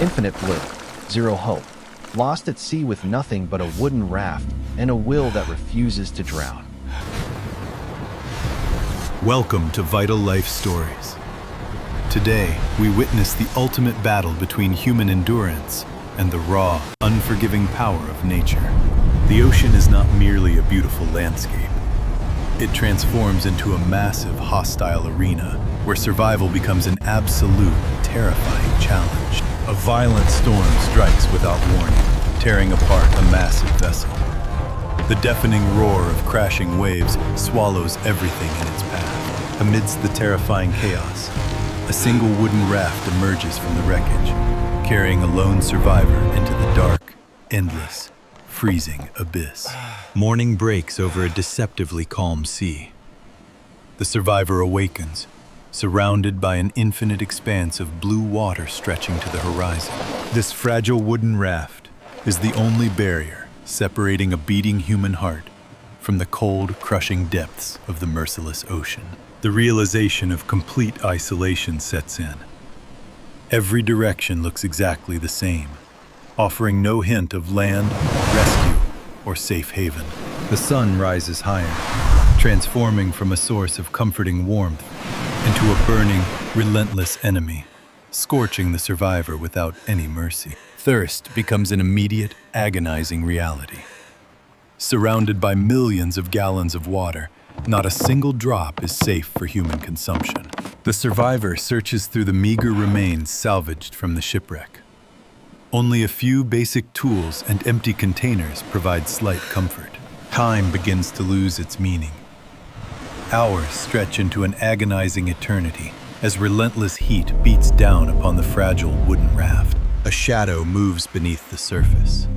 Infinite blue, zero hope, lost at sea with nothing but a wooden raft and a will that refuses to drown. Welcome to Vital Life Stories. Today, we witness the ultimate battle between human endurance and the raw, unforgiving power of nature. The ocean is not merely a beautiful landscape. It transforms into a massive, hostile arena where survival becomes an absolute, terrifying challenge. A violent storm strikes without warning, tearing apart a massive vessel. The deafening roar of crashing waves swallows everything in its path. Amidst the terrifying chaos, a single wooden raft emerges from the wreckage, carrying a lone survivor into the dark, endless, freezing abyss. Morning breaks over a deceptively calm sea. The survivor awakens, surrounded by an infinite expanse of blue water stretching to the horizon. This fragile wooden raft is the only barrier separating a beating human heart from the cold, crushing depths of the merciless ocean. The realization of complete isolation sets in. Every direction looks exactly the same, offering no hint of land, rescue, or safe haven. The sun rises higher, transforming from a source of comforting warmth into a burning, relentless enemy, scorching the survivor without any mercy. Thirst becomes an immediate, agonizing reality. Surrounded by millions of gallons of water, not a single drop is safe for human consumption. The survivor searches through the meager remains salvaged from the shipwreck. Only a few basic tools and empty containers provide slight comfort. Time begins to lose its meaning. Hours stretch into an agonizing eternity as relentless heat beats down upon the fragile wooden raft. A shadow moves beneath the surface.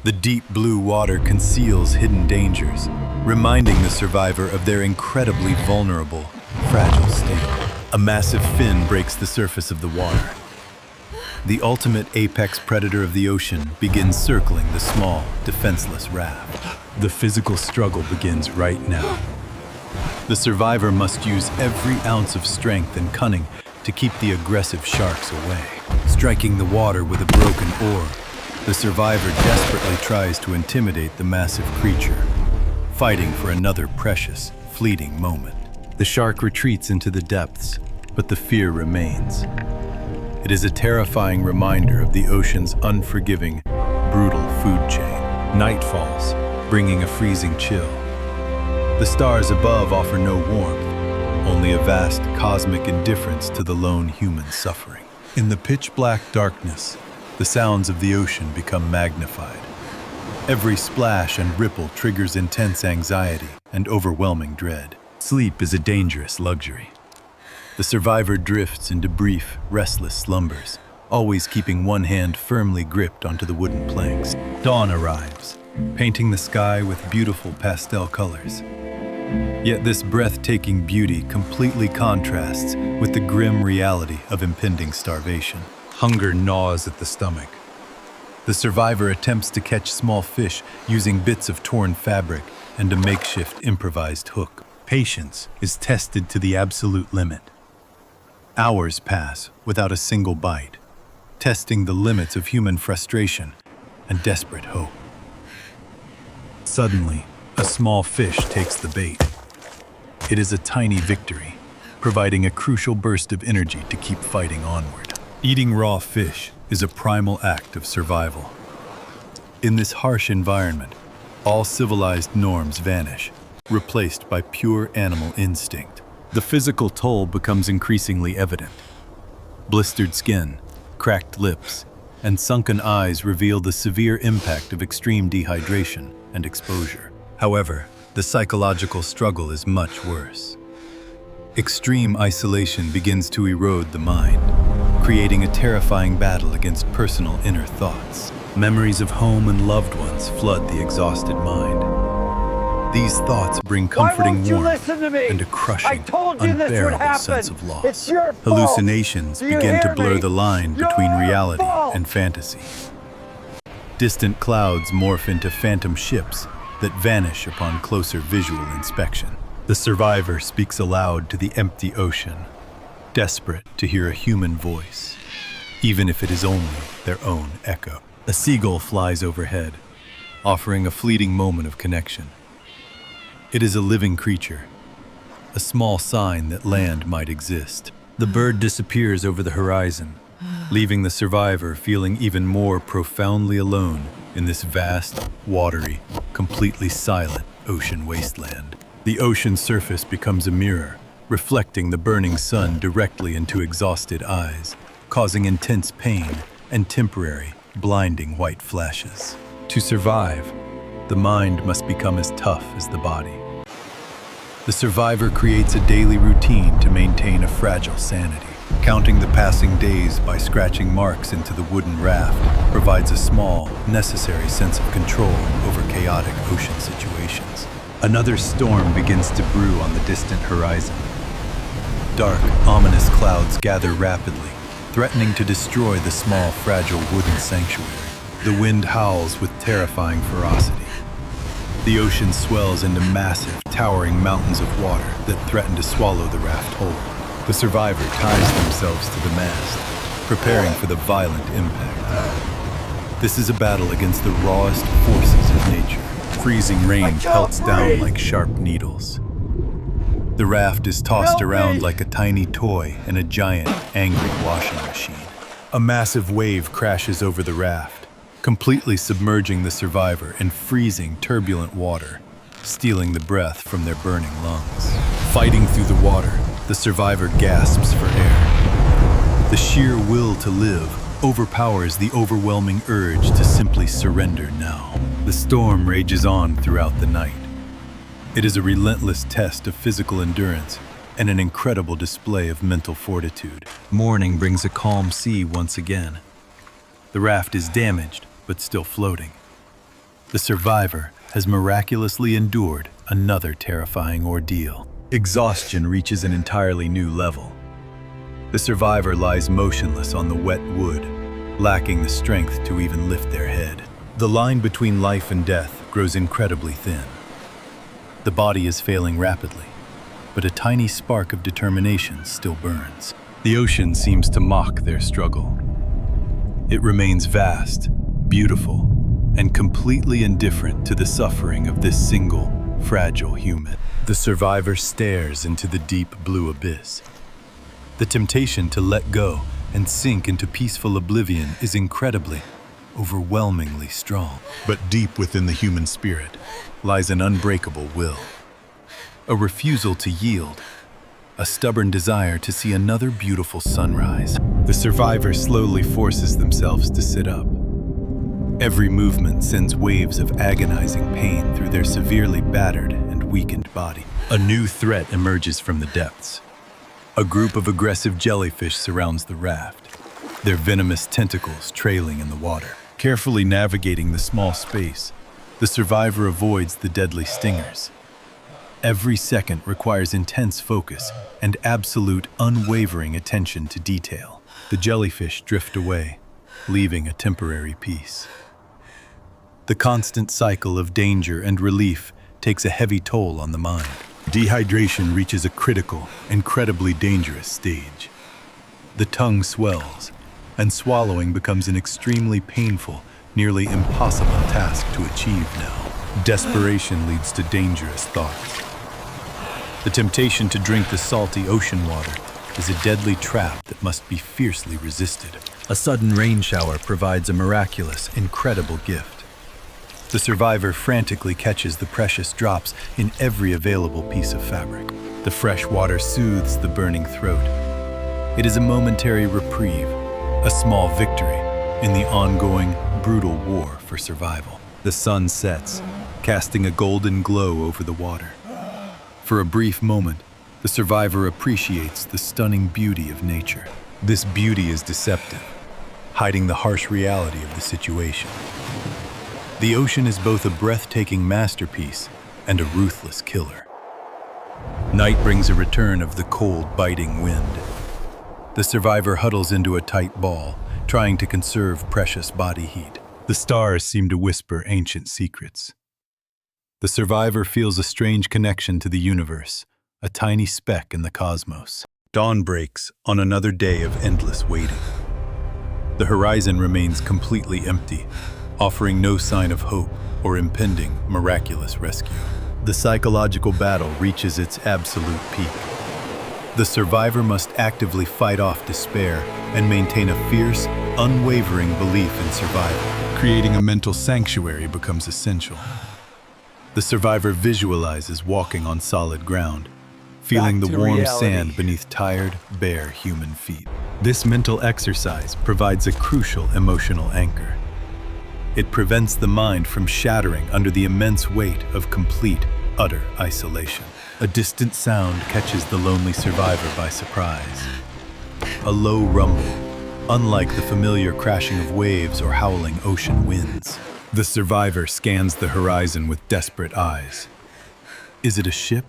The deep blue water conceals hidden dangers, reminding the survivor of their incredibly vulnerable, fragile state. A massive fin breaks the surface of the water. The ultimate apex predator of the ocean begins circling the small, defenseless raft. The physical struggle begins right now. The survivor must use every ounce of strength and cunning to keep the aggressive sharks away. Striking the water with a broken oar, the survivor desperately tries to intimidate the massive creature, fighting for another precious, fleeting moment. The shark retreats into the depths, but the fear remains. It is a terrifying reminder of the ocean's unforgiving, brutal food chain. Night falls, bringing a freezing chill. The stars above offer no warmth, only a vast cosmic indifference to the lone human suffering. In the pitch-black darkness, the sounds of the ocean become magnified. Every splash and ripple triggers intense anxiety and overwhelming dread. Sleep is a dangerous luxury. The survivor drifts into brief, restless slumbers, always keeping one hand firmly gripped onto the wooden planks. Dawn arrives, painting the sky with beautiful pastel colors. Yet this breathtaking beauty completely contrasts with the grim reality of impending starvation. Hunger gnaws at the stomach. The survivor attempts to catch small fish using bits of torn fabric and a makeshift improvised hook. Patience is tested to the absolute limit. Hours pass without a single bite, testing the limits of human frustration and desperate hope. Suddenly, a small fish takes the bait. It is a tiny victory, providing a crucial burst of energy to keep fighting onward. Eating raw fish is a primal act of survival. In this harsh environment, all civilized norms vanish, replaced by pure animal instinct. The physical toll becomes increasingly evident. Blistered skin, cracked lips, and sunken eyes reveal the severe impact of extreme dehydration and exposure. However, the psychological struggle is much worse. Extreme isolation begins to erode the mind, creating a terrifying battle against personal inner thoughts. Memories of home and loved ones flood the exhausted mind. These thoughts bring comforting warmth and a crushing, unbearable sense of loss. It's your fault. Hallucinations Do you begin to hear blur me? the line between Your reality fault. and fantasy. Distant clouds morph into phantom ships that vanish upon closer visual inspection. The survivor speaks aloud to the empty ocean, desperate to hear a human voice. even if it is only their own echo. A seagull flies overhead, offering a fleeting moment of connection. It is a living creature, a small sign that land might exist. The bird disappears over the horizon, leaving the survivor feeling even more profoundly alone in this vast, watery, completely silent ocean wasteland. The ocean surface becomes a mirror, reflecting the burning sun directly into exhausted eyes, causing intense pain and temporary, blinding white flashes. To survive, the mind must become as tough as the body. The survivor creates a daily routine to maintain a fragile sanity. Counting the passing days by scratching marks into the wooden raft provides a small, necessary sense of control over chaotic ocean situations. Another storm begins to brew on the distant horizon. Dark, ominous clouds gather rapidly, threatening to destroy the small, fragile wooden sanctuary. The wind howls with terrifying ferocity. The ocean swells into massive, towering mountains of water that threaten to swallow the raft whole. The survivor ties themselves to the mast, preparing for the violent impact. This is a battle against the rawest forces of nature. Freezing rain pelts down like sharp needles. The raft is tossed around like a tiny toy in a giant, angry washing machine. A massive wave crashes over the raft, completely submerging the survivor in freezing, turbulent water, stealing the breath from their burning lungs. Fighting through the water, the survivor gasps for air. The sheer will to live overpowers the overwhelming urge to simply surrender now. The storm rages on throughout the night. It is a relentless test of physical endurance and an incredible display of mental fortitude. Morning brings a calm sea once again. The raft is damaged, but still floating. The survivor has miraculously endured another terrifying ordeal. Exhaustion reaches an entirely new level. The survivor lies motionless on the wet wood, lacking the strength to even lift their head. The line between life and death grows incredibly thin. The body is failing rapidly, but a tiny spark of determination still burns. The ocean seems to mock their struggle. It remains vast, beautiful, and completely indifferent to the suffering of this single, fragile human. The survivor stares into the deep blue abyss. The temptation to let go and sink into peaceful oblivion is incredibly, overwhelmingly strong. But deep within the human spirit lies an unbreakable will. A refusal to yield, a stubborn desire to see another beautiful sunrise. The survivor slowly forces themselves to sit up. Every movement sends waves of agonizing pain through their severely battered and weakened body. A new threat emerges from the depths. A group of aggressive jellyfish surrounds the raft, their venomous tentacles trailing in the water. Carefully navigating the small space, the survivor avoids the deadly stingers. Every second requires intense focus and absolute, unwavering attention to detail. The jellyfish drift away, leaving a temporary peace. The constant cycle of danger and relief takes a heavy toll on the mind. Dehydration reaches a critical, incredibly dangerous stage. The tongue swells, and swallowing becomes an extremely painful, nearly impossible task to achieve now. Desperation leads to dangerous thoughts. The temptation to drink the salty ocean water is a deadly trap that must be fiercely resisted. A sudden rain shower provides a miraculous, incredible gift. The survivor frantically catches the precious drops in every available piece of fabric. The fresh water soothes the burning throat. It is a momentary reprieve, a small victory in the ongoing, brutal war for survival. The sun sets, casting a golden glow over the water. For a brief moment, the survivor appreciates the stunning beauty of nature. This beauty is deceptive, hiding the harsh reality of the situation. The ocean is both a breathtaking masterpiece and a ruthless killer. Night brings a return of the cold, biting wind. The survivor huddles into a tight ball, trying to conserve precious body heat. The stars seem to whisper ancient secrets. The survivor feels a strange connection to the universe, a tiny speck in the cosmos. Dawn breaks on another day of endless waiting. The horizon remains completely empty, offering no sign of hope or impending miraculous rescue. The psychological battle reaches its absolute peak. The survivor must actively fight off despair and maintain a fierce, unwavering belief in survival. Creating a mental sanctuary becomes essential. The survivor visualizes walking on solid ground, feeling the warm sand beneath tired, bare human feet. This mental exercise provides a crucial emotional anchor. It prevents the mind from shattering under the immense weight of complete, utter isolation. A distant sound catches the lonely survivor by surprise. A low rumble, unlike the familiar crashing of waves or howling ocean winds. The survivor scans the horizon with desperate eyes. Is it a ship,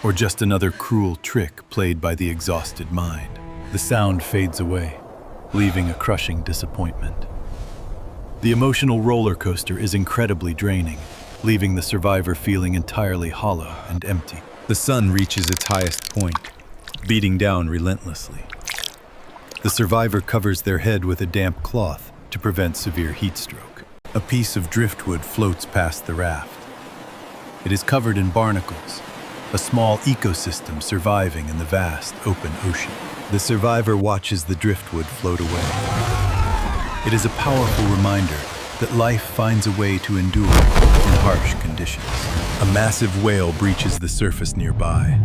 or just another cruel trick played by the exhausted mind? The sound fades away, leaving a crushing disappointment. The emotional roller coaster is incredibly draining, leaving the survivor feeling entirely hollow and empty. The sun reaches its highest point, beating down relentlessly. The survivor covers their head with a damp cloth to prevent severe heat stroke. A piece of driftwood floats past the raft. It is covered in barnacles, a small ecosystem surviving in the vast open ocean. The survivor watches the driftwood float away. It is a powerful reminder that life finds a way to endure in harsh conditions. A massive whale breaches the surface nearby.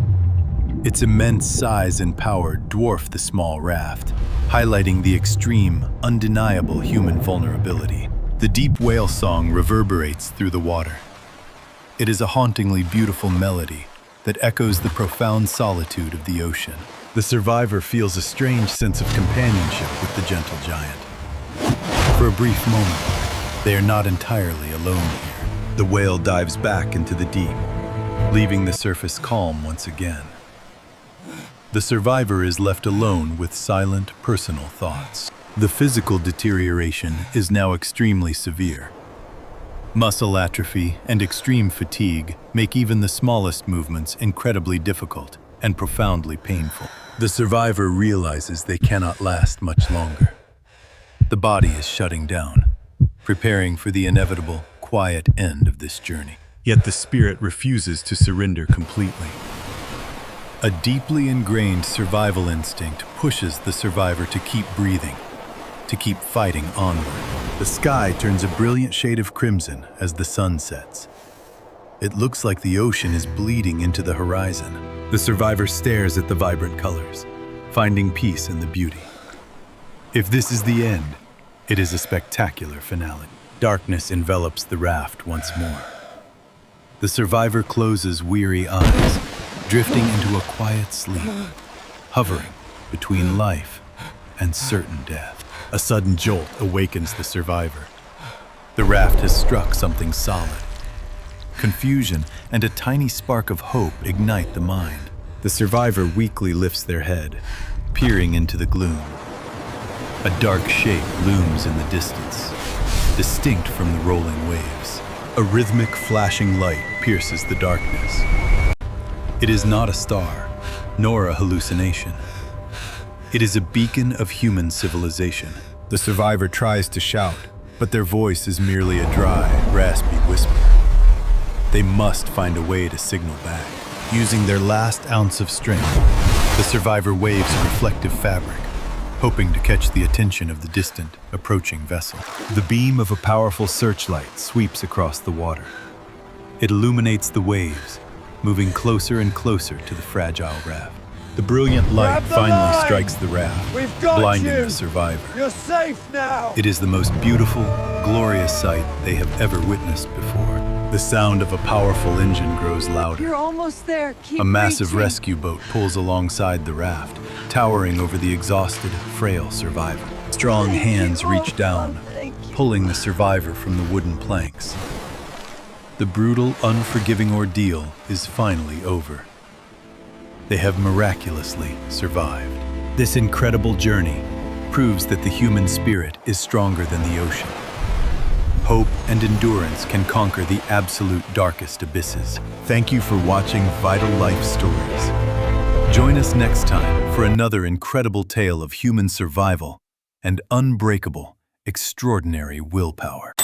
Its immense size and power dwarf the small raft, highlighting the extreme, undeniable human vulnerability. The deep whale song reverberates through the water. It is a hauntingly beautiful melody that echoes the profound solitude of the ocean. The survivor feels a strange sense of companionship with the gentle giant. For a brief moment, they are not entirely alone here. The whale dives back into the deep, leaving the surface calm once again. The survivor is left alone with silent, personal thoughts. The physical deterioration is now extremely severe. Muscle atrophy and extreme fatigue make even the smallest movements incredibly difficult and profoundly painful. The survivor realizes they cannot last much longer. The body is shutting down, preparing for the inevitable, quiet end of this journey. Yet the spirit refuses to surrender completely. A deeply ingrained survival instinct pushes the survivor to keep breathing, to keep fighting onward. The sky turns a brilliant shade of crimson as the sun sets. It looks like the ocean is bleeding into the horizon. The survivor stares at the vibrant colors, finding peace in the beauty. If this is the end, it is a spectacular finale. Darkness envelops the raft once more. The survivor closes weary eyes, drifting into a quiet sleep, hovering between life and certain death. A sudden jolt awakens the survivor. The raft has struck something solid. Confusion and a tiny spark of hope ignite the mind. The survivor weakly lifts their head, peering into the gloom. A dark shape looms in the distance, distinct from the rolling waves. A rhythmic flashing light pierces the darkness. It is not a star, nor a hallucination. It is a beacon of human civilization. The survivor tries to shout, but their voice is merely a dry, raspy whisper. They must find a way to signal back. Using their last ounce of strength, the survivor waves a reflective fabric, hoping to catch the attention of the distant, approaching vessel. The beam of a powerful searchlight sweeps across the water. It illuminates the waves, moving closer and closer to the fragile raft. The brilliant light finally strikes the raft, blinding the survivor. You're safe now! It is the most beautiful, glorious sight they have ever witnessed before. The sound of a powerful engine grows louder. You're almost there. Keep A massive reaching. rescue boat pulls alongside the raft, towering over the exhausted, frail survivor. Strong hands reach down, pulling the survivor from the wooden planks. The brutal, unforgiving ordeal is finally over. They have miraculously survived. This incredible journey proves that the human spirit is stronger than the ocean. Hope and endurance can conquer the absolute darkest abysses. Thank you for watching Vital Life Stories. Join us next time for another incredible tale of human survival and unbreakable, extraordinary willpower.